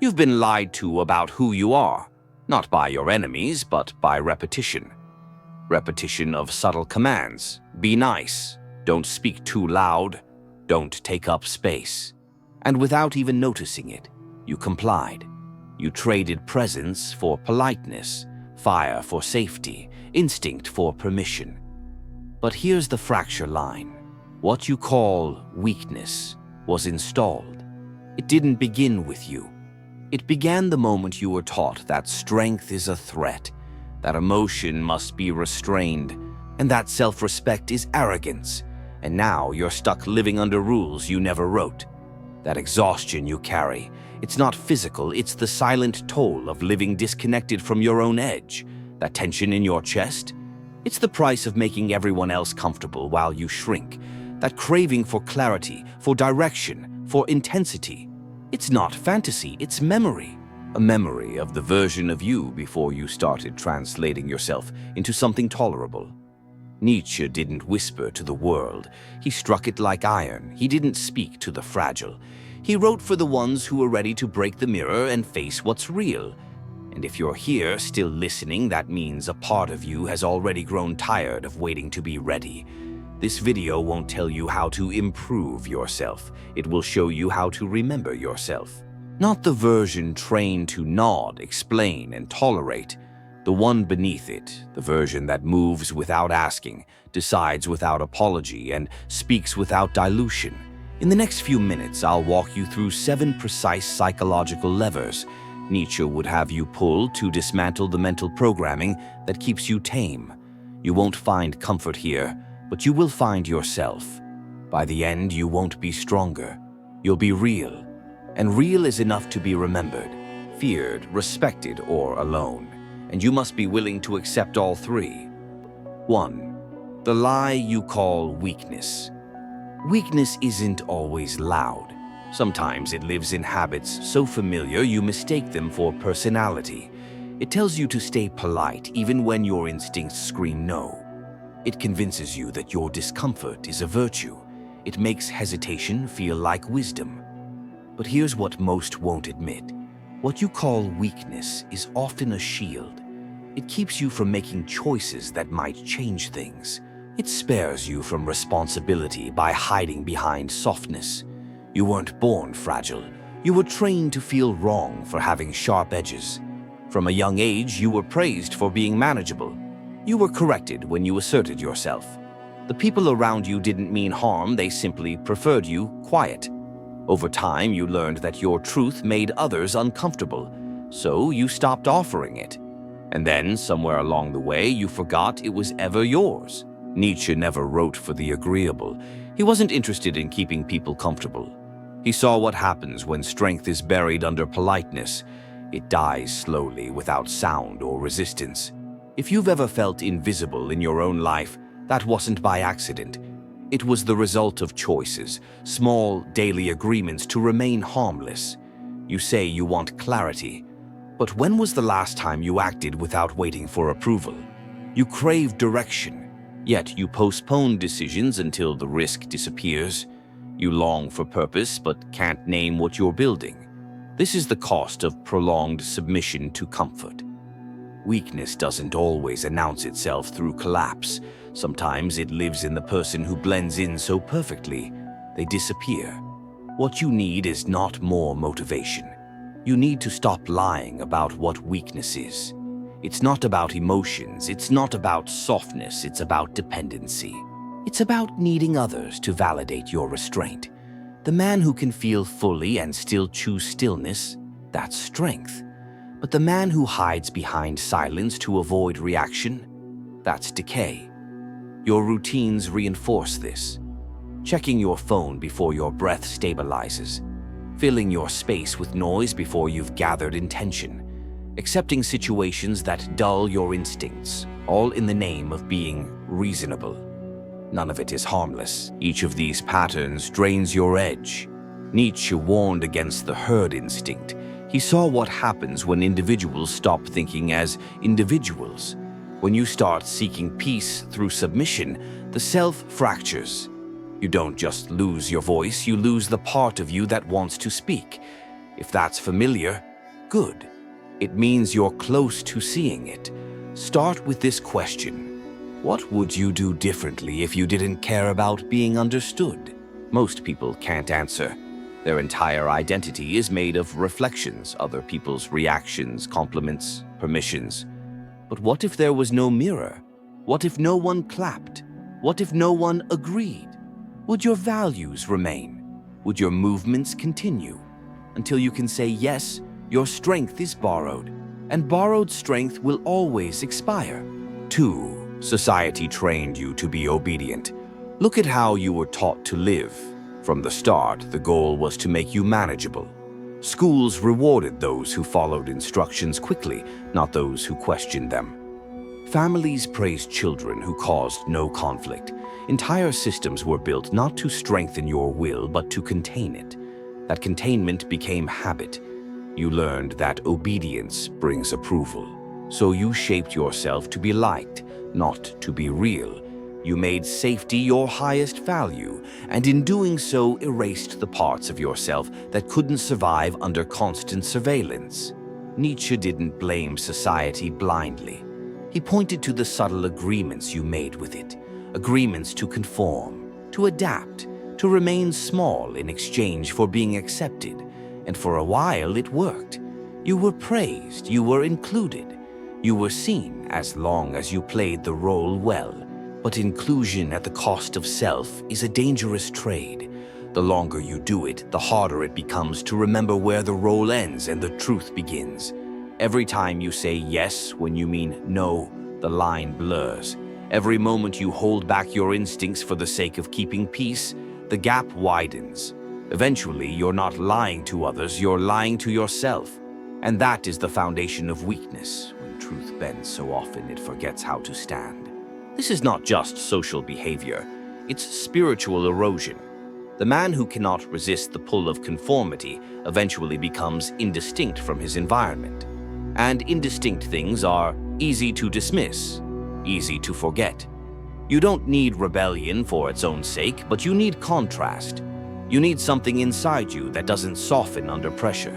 You've been lied to about who you are, not by your enemies, but by repetition. Repetition of subtle commands. Be nice. Don't speak too loud. Don't take up space. And without even noticing it, you complied. You traded presence for politeness, fire for safety, instinct for permission. But here's the fracture line. What you call weakness was installed. It didn't begin with you. It began the moment you were taught that strength is a threat, that emotion must be restrained, and that self-respect is arrogance. And now you're stuck living under rules you never wrote. That exhaustion you carry, it's not physical, it's the silent toll of living disconnected from your own edge. That tension in your chest, it's the price of making everyone else comfortable while you shrink. That craving for clarity, for direction, for intensity. It's not fantasy, it's memory. A memory of the version of you before you started translating yourself into something tolerable. Nietzsche didn't whisper to the world. He struck it like iron. He didn't speak to the fragile. He wrote for the ones who were ready to break the mirror and face what's real. And if you're here still listening, that means a part of you has already grown tired of waiting to be ready. This video won't tell you how to improve yourself. It will show you how to remember yourself. Not the version trained to nod, explain, and tolerate. The one beneath it, the version that moves without asking, decides without apology, and speaks without dilution. In the next few minutes, I'll walk you through 7 precise psychological levers Nietzsche would have you pull to dismantle the mental programming that keeps you tame. You won't find comfort here, but you will find yourself. By the end, you won't be stronger. You'll be real. And real is enough to be remembered, feared, respected, or alone. And you must be willing to accept all 3. 1. The lie you call weakness. Weakness isn't always loud. Sometimes it lives in habits so familiar you mistake them for personality. It tells you to stay polite even when your instincts scream no. It convinces you that your discomfort is a virtue. It makes hesitation feel like wisdom. But here's what most won't admit. What you call weakness is often a shield. It keeps you from making choices that might change things. It spares you from responsibility by hiding behind softness. You weren't born fragile. You were trained to feel wrong for having sharp edges. From a young age, you were praised for being manageable. You were corrected when you asserted yourself. The people around you didn't mean harm, they simply preferred you quiet. Over time, you learned that your truth made others uncomfortable, so you stopped offering it. And then, somewhere along the way, you forgot it was ever yours. Nietzsche never wrote for the agreeable. He wasn't interested in keeping people comfortable. He saw what happens when strength is buried under politeness. It dies slowly, without sound or resistance. If you've ever felt invisible in your own life, that wasn't by accident. It was the result of choices, small daily agreements to remain harmless. You say you want clarity, but when was the last time you acted without waiting for approval? You crave direction, yet you postpone decisions until the risk disappears. You long for purpose, but can't name what you're building. This is the cost of prolonged submission to comfort. Weakness doesn't always announce itself through collapse. Sometimes it lives in the person who blends in so perfectly, they disappear. What you need is not more motivation. You need to stop lying about what weakness is. It's not about emotions, it's not about softness, it's about dependency. It's about needing others to validate your restraint. The man who can feel fully and still choose stillness, that's strength. But the man who hides behind silence to avoid reaction, that's decay. Your routines reinforce this. Checking your phone before your breath stabilizes. Filling your space with noise before you've gathered intention. Accepting situations that dull your instincts, all in the name of being reasonable. None of it is harmless. Each of these patterns drains your edge. Nietzsche warned against the herd instinct. He saw what happens when individuals stop thinking as individuals. When you start seeking peace through submission, the self fractures. You don't just lose your voice, you lose the part of you that wants to speak. If that's familiar, Good. It means you're close to seeing it. Start with this question. What would you do differently if you didn't care about being understood? Most people can't answer. Their entire identity is made of reflections, other people's reactions, compliments, permissions. But what if there was no mirror? What if no one clapped? What if no one agreed? Would your values remain? Would your movements continue? Until you can say yes, your strength is borrowed, and borrowed strength will always expire. 2. Society trained you to be obedient. Look at how you were taught to live. From the start, the goal was to make you manageable. Schools rewarded those who followed instructions quickly, not those who questioned them. Families praised children who caused no conflict. Entire systems were built not to strengthen your will, but to contain it. That containment became habit. You learned that obedience brings approval. So you shaped yourself to be liked, not to be real. You made safety your highest value, and in doing so erased the parts of yourself that couldn't survive under constant surveillance. Nietzsche didn't blame society blindly. He pointed to the subtle agreements you made with it, agreements to conform, to adapt, to remain small in exchange for being accepted. And for a while it worked. You were praised, you were included, you were seen as long as you played the role well. But inclusion at the cost of self is a dangerous trade. The longer you do it, the harder it becomes to remember where the role ends and the truth begins. Every time you say yes when you mean no, the line blurs. Every moment you hold back your instincts for the sake of keeping peace, the gap widens. Eventually, you're not lying to others, you're lying to yourself. And that is the foundation of weakness. When truth bends so often, it forgets how to stand. This is not just social behavior, it's spiritual erosion. The man who cannot resist the pull of conformity eventually becomes indistinct from his environment. And indistinct things are easy to dismiss, easy to forget. You don't need rebellion for its own sake, but you need contrast. You need something inside you that doesn't soften under pressure.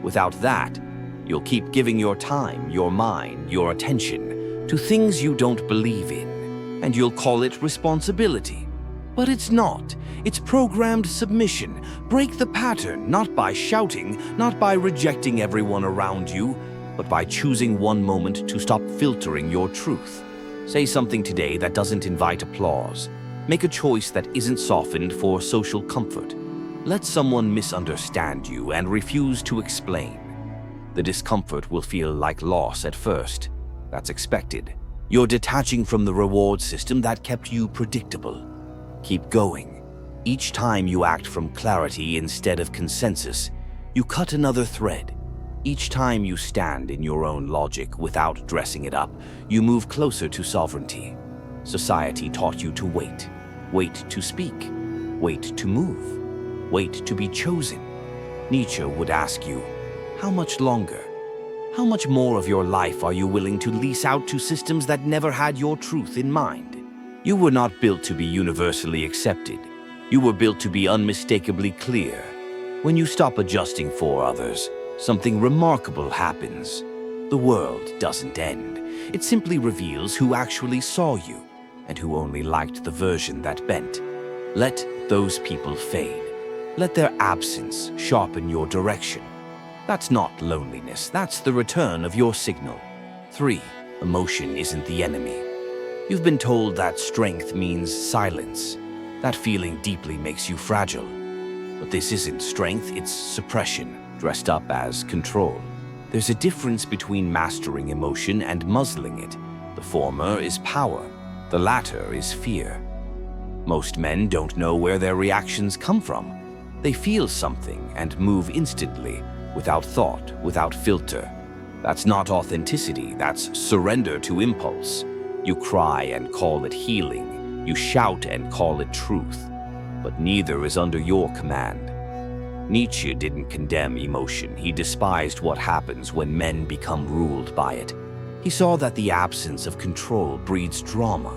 Without that, you'll keep giving your time, your mind, your attention to things you don't believe in. And you'll call it responsibility. But it's not. It's programmed submission. Break the pattern, not by shouting, not by rejecting everyone around you, but by choosing one moment to stop filtering your truth. Say something today that doesn't invite applause. Make a choice that isn't softened for social comfort. Let someone misunderstand you and refuse to explain. The discomfort will feel like loss at first. That's expected. You're detaching from the reward system that kept you predictable. Keep going. Each time you act from clarity instead of consensus, you cut another thread. Each time you stand in your own logic without dressing it up, you move closer to sovereignty. Society taught you to wait. Wait to speak. Wait to move. Wait to be chosen. Nietzsche would ask you, how much longer? How much more of your life are you willing to lease out to systems that never had your truth in mind? You were not built to be universally accepted. You were built to be unmistakably clear. When you stop adjusting for others, something remarkable happens. The world doesn't end. It simply reveals who actually saw you and who only liked the version that bent. Let those people fade. Let their absence sharpen your direction. That's not loneliness, that's the return of your signal. 3. Emotion isn't the enemy. You've been told that strength means silence. That feeling deeply makes you fragile. But this isn't strength, it's suppression, dressed up as control. There's a difference between mastering emotion and muzzling it. The former is power, the latter is fear. Most men don't know where their reactions come from. They feel something and move instantly, without thought, without filter. That's not authenticity, that's surrender to impulse. You cry and call it healing. You shout and call it truth. But neither is under your command. Nietzsche didn't condemn emotion. He despised what happens when men become ruled by it. He saw that the absence of control breeds drama.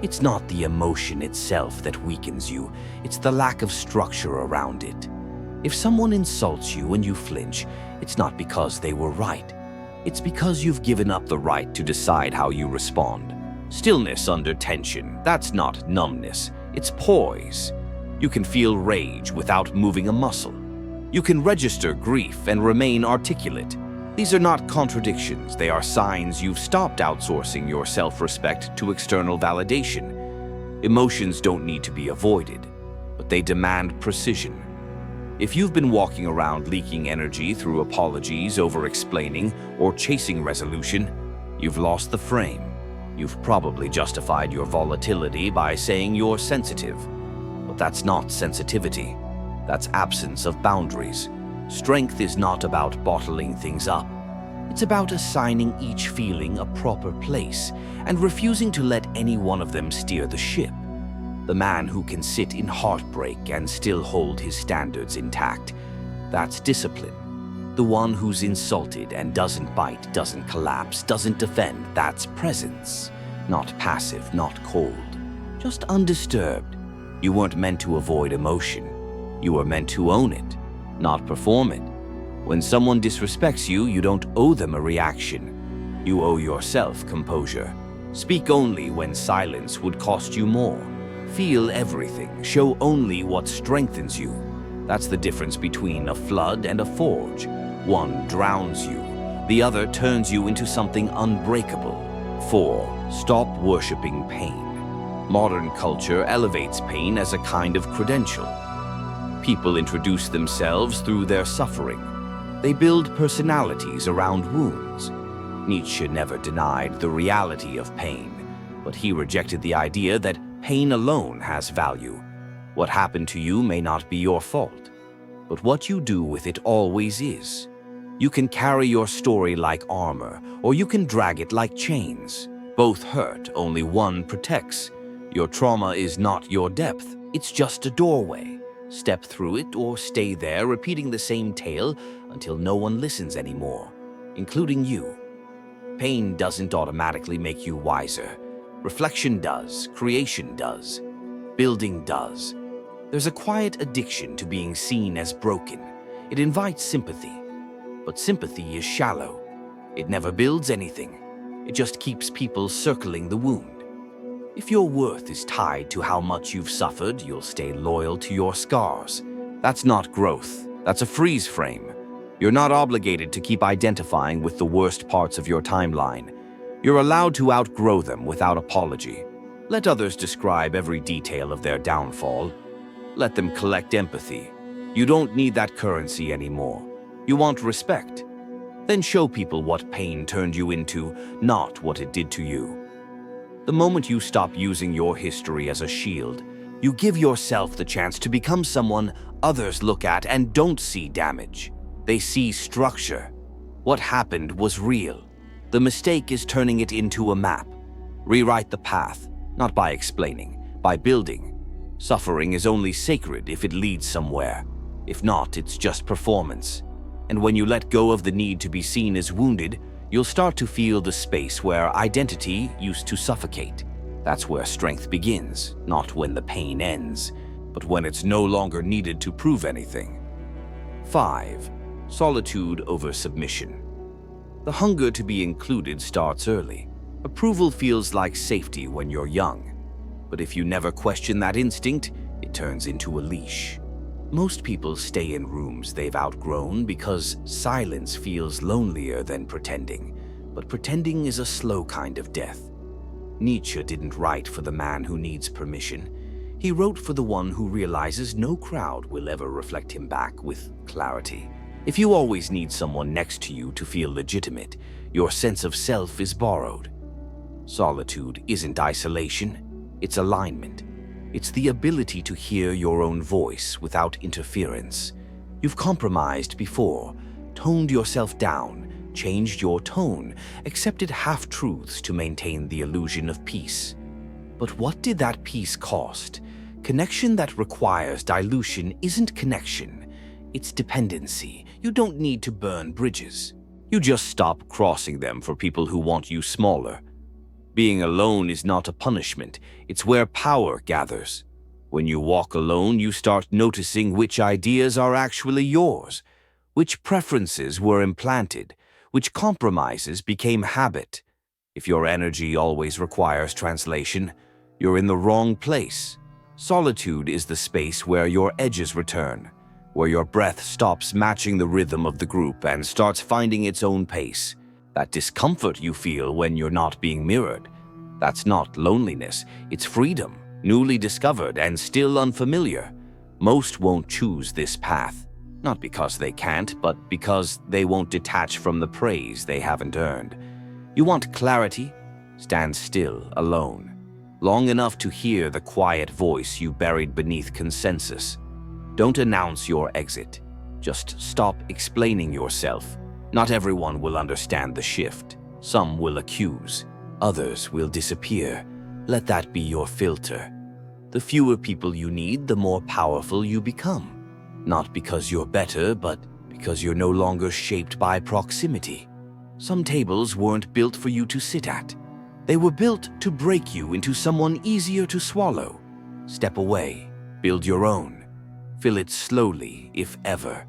It's not the emotion itself that weakens you. It's the lack of structure around it. If someone insults you and you flinch, it's not because they were right. It's because you've given up the right to decide how you respond. Stillness under tension, that's not numbness, it's poise. You can feel rage without moving a muscle. You can register grief and remain articulate. These are not contradictions, they are signs you've stopped outsourcing your self-respect to external validation. Emotions don't need to be avoided, but they demand precision. If you've been walking around leaking energy through apologies, over-explaining, or chasing resolution, you've lost the frame. You've probably justified your volatility by saying you're sensitive. But that's not sensitivity. That's absence of boundaries. Strength is not about bottling things up. It's about assigning each feeling a proper place and refusing to let any one of them steer the ship. The man who can sit in heartbreak and still hold his standards intact, that's discipline. The one who's insulted and doesn't bite, doesn't collapse, doesn't defend, that's presence. Not passive, not cold, just undisturbed. You weren't meant to avoid emotion. You were meant to own it, not perform it. When someone disrespects you, you don't owe them a reaction. You owe yourself composure. Speak only when silence would cost you more. Feel everything, show only what strengthens you. That's the difference between a flood and a forge. One drowns you, the other turns you into something unbreakable. 4. Stop worshipping pain. Modern culture elevates pain as a kind of credential. People introduce themselves through their suffering. They build personalities around wounds. Nietzsche never denied the reality of pain, but he rejected the idea that pain alone has value. What happened to you may not be your fault, but what you do with it always is. You can carry your story like armor, or you can drag it like chains. Both hurt, only one protects. Your trauma is not your depth, it's just a doorway. Step through it or stay there, repeating the same tale until no one listens anymore, including you. Pain doesn't automatically make you wiser. Reflection does, creation does, building does. There's a quiet addiction to being seen as broken. It invites sympathy, but sympathy is shallow. It never builds anything. It just keeps people circling the wound. If your worth is tied to how much you've suffered, you'll stay loyal to your scars. That's not growth. That's a freeze frame. You're not obligated to keep identifying with the worst parts of your timeline. You're allowed to outgrow them without apology. Let others describe every detail of their downfall. Let them collect empathy. You don't need that currency anymore. You want respect. Then show people what pain turned you into, not what it did to you. The moment you stop using your history as a shield, you give yourself the chance to become someone others look at and don't see damage. They see structure. What happened was real. The mistake is turning it into a map. Rewrite the path, not by explaining, by building. Suffering is only sacred if it leads somewhere. If not, it's just performance. And when you let go of the need to be seen as wounded, you'll start to feel the space where identity used to suffocate. That's where strength begins, not when the pain ends, but when it's no longer needed to prove anything. 5. Solitude over submission. The hunger to be included starts early. Approval feels like safety when you're young. But if you never question that instinct, it turns into a leash. Most people stay in rooms they've outgrown because silence feels lonelier than pretending. But pretending is a slow kind of death. Nietzsche didn't write for the man who needs permission. He wrote for the one who realizes no crowd will ever reflect him back with clarity. If you always need someone next to you to feel legitimate, your sense of self is borrowed. Solitude isn't isolation, it's alignment. It's the ability to hear your own voice without interference. You've compromised before, toned yourself down, changed your tone, accepted half-truths to maintain the illusion of peace. But what did that peace cost? Connection that requires dilution isn't connection. It's dependency. You don't need to burn bridges. You just stop crossing them for people who want you smaller. Being alone is not a punishment. It's where power gathers. When you walk alone, you start noticing which ideas are actually yours, which preferences were implanted, which compromises became habit. If your energy always requires translation, you're in the wrong place. Solitude is the space where your edges return, where your breath stops matching the rhythm of the group and starts finding its own pace. That discomfort you feel when you're not being mirrored, that's not loneliness, it's freedom, newly discovered and still unfamiliar. Most won't choose this path, not because they can't, but because they won't detach from the praise they haven't earned. You want clarity? Stand still, alone, long enough to hear the quiet voice you buried beneath consensus. Don't announce your exit. Just stop explaining yourself. Not everyone will understand the shift. Some will accuse. Others will disappear. Let that be your filter. The fewer people you need, the more powerful you become. Not because you're better, but because you're no longer shaped by proximity. Some tables weren't built for you to sit at. They were built to break you into someone easier to swallow. Step away. Build your own. Fill it slowly, if ever.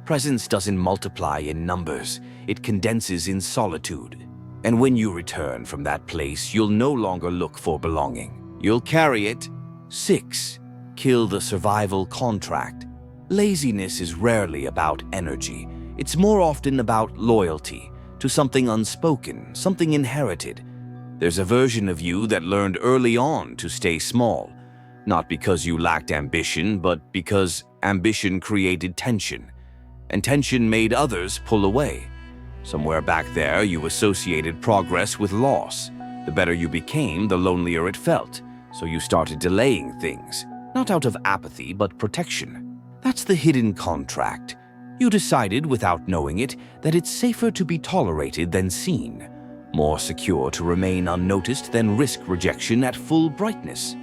Presence doesn't multiply in numbers. It condenses in solitude. And when you return from that place, you'll no longer look for belonging. You'll carry it. 6. Kill the survival contract. Laziness is rarely about energy. It's more often about loyalty to something unspoken, something inherited. There's a version of you that learned early on to stay small, not because you lacked ambition, but because ambition created tension, and tension made others pull away. Somewhere back there, you associated progress with loss. The better you became, the lonelier it felt, so you started delaying things, not out of apathy, but protection. That's the hidden contract. You decided, without knowing it, that it's safer to be tolerated than seen, more secure to remain unnoticed than risk rejection at full brightness.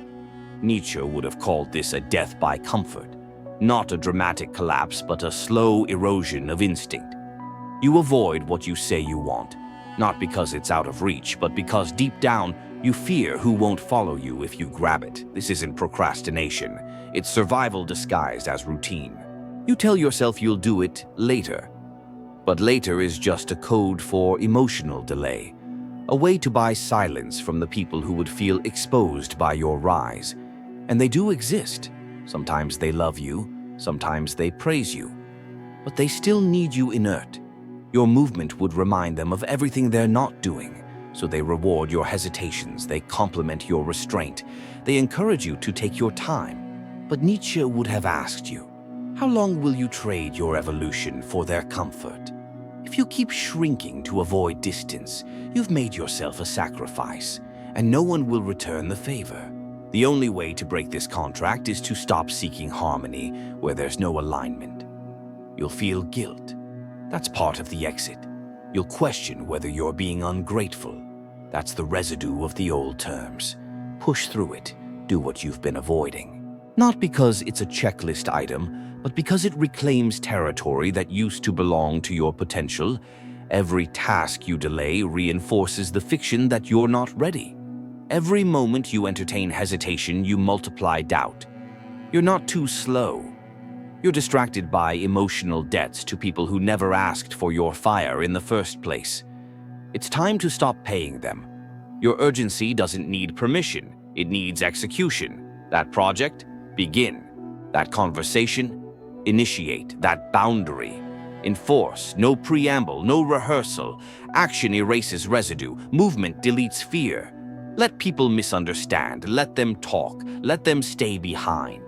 Nietzsche would have called this a death by comfort, not a dramatic collapse, but a slow erosion of instinct. You avoid what you say you want, not because it's out of reach, but because deep down you fear who won't follow you if you grab it. This isn't procrastination, it's survival disguised as routine. You tell yourself you'll do it later, but later is just a code for emotional delay, a way to buy silence from the people who would feel exposed by your rise. And they do exist. Sometimes they love you, sometimes they praise you, but they still need you inert. Your movement would remind them of everything they're not doing, so they reward your hesitations, they compliment your restraint, they encourage you to take your time. But Nietzsche would have asked you, how long will you trade your evolution for their comfort? If you keep shrinking to avoid distance, you've made yourself a sacrifice, and no one will return the favor. The only way to break this contract is to stop seeking harmony where there's no alignment. You'll feel guilt. That's part of the exit. You'll question whether you're being ungrateful. That's the residue of the old terms. Push through it. Do what you've been avoiding. Not because it's a checklist item, but because it reclaims territory that used to belong to your potential. Every task you delay reinforces the fiction that you're not ready. Every moment you entertain hesitation, you multiply doubt. You're not too slow. You're distracted by emotional debts to people who never asked for your fire in the first place. It's time to stop paying them. Your urgency doesn't need permission. It needs execution. That project? Begin. That conversation? Initiate. That boundary? Enforce. No preamble, no rehearsal. Action erases residue. Movement deletes fear. Let people misunderstand. Let them talk. Let them stay behind.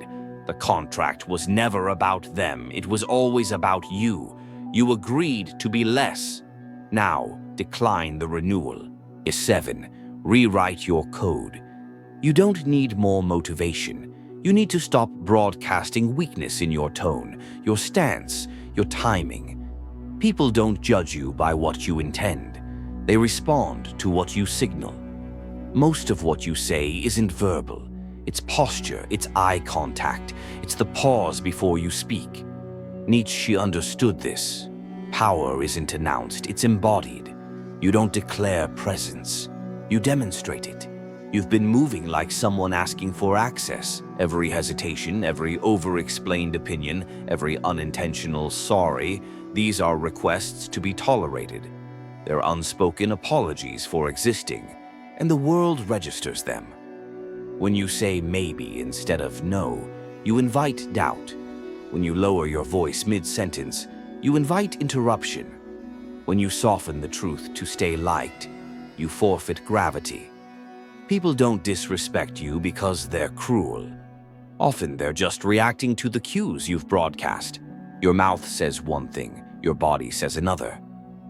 The contract was never about them. It was always about you. You agreed to be less. Now, decline the renewal. 7. Rewrite your code. You don't need more motivation. You need to stop broadcasting weakness in your tone, your stance, your timing. People don't judge you by what you intend. They respond to what you signal. Most of what you say isn't verbal. It's posture, it's eye contact, it's the pause before you speak. Nietzsche understood this. Power isn't announced, it's embodied. You don't declare presence, you demonstrate it. You've been moving like someone asking for access. Every hesitation, every over-explained opinion, every unintentional sorry, these are requests to be tolerated. They're unspoken apologies for existing, and the world registers them. When you say maybe instead of no, you invite doubt. When you lower your voice mid-sentence, you invite interruption. When you soften the truth to stay liked, you forfeit gravity. People don't disrespect you because they're cruel. Often they're just reacting to the cues you've broadcast. Your mouth says one thing, your body says another.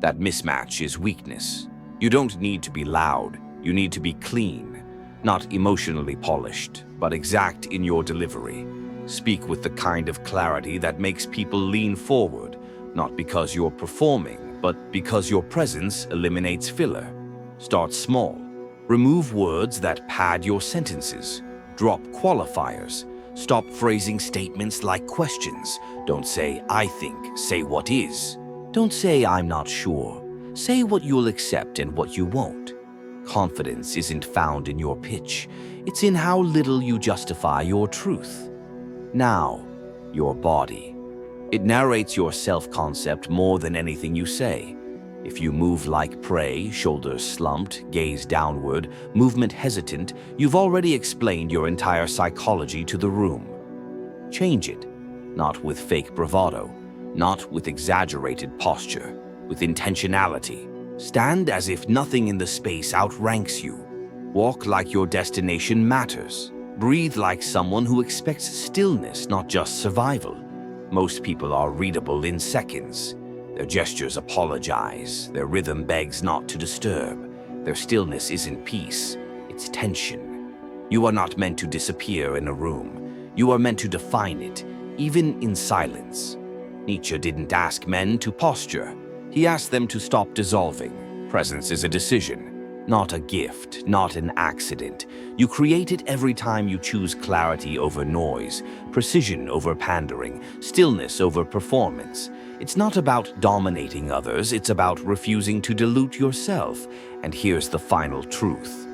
That mismatch is weakness. You don't need to be loud, you need to be clean. Not emotionally polished, but exact in your delivery. Speak with the kind of clarity that makes people lean forward, not because you're performing, but because your presence eliminates filler. Start small. Remove words that pad your sentences. Drop qualifiers. Stop phrasing statements like questions. Don't say, I think, say what is. Don't say, I'm not sure. Say what you'll accept and what you won't. Confidence isn't found in your pitch. It's in how little you justify your truth. Now, your body. It narrates your self-concept more than anything you say. If you move like prey, shoulders slumped, gaze downward, movement hesitant, you've already explained your entire psychology to the room. Change it, not with fake bravado, not with exaggerated posture, with intentionality. Stand as if nothing in the space outranks you. Walk like your destination matters. Breathe like someone who expects stillness, not just survival. Most people are readable in seconds. Their gestures apologize. Their rhythm begs not to disturb. Their stillness isn't peace, it's tension. You are not meant to disappear in a room. You are meant to define it, even in silence. Nietzsche didn't ask men to posture. He asked them to stop dissolving. Presence is a decision, not a gift, not an accident. You create it every time you choose clarity over noise, precision over pandering, stillness over performance. It's not about dominating others, it's about refusing to dilute yourself. And here's the final truth.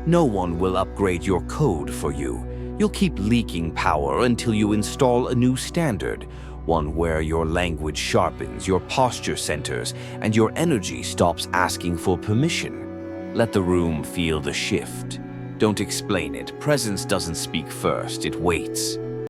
No one will upgrade your code for you. You'll keep leaking power until you install a new standard, one where your language sharpens, your posture centers, and your energy stops asking for permission. Let the room feel the shift. Don't explain it. Presence doesn't speak first, it waits.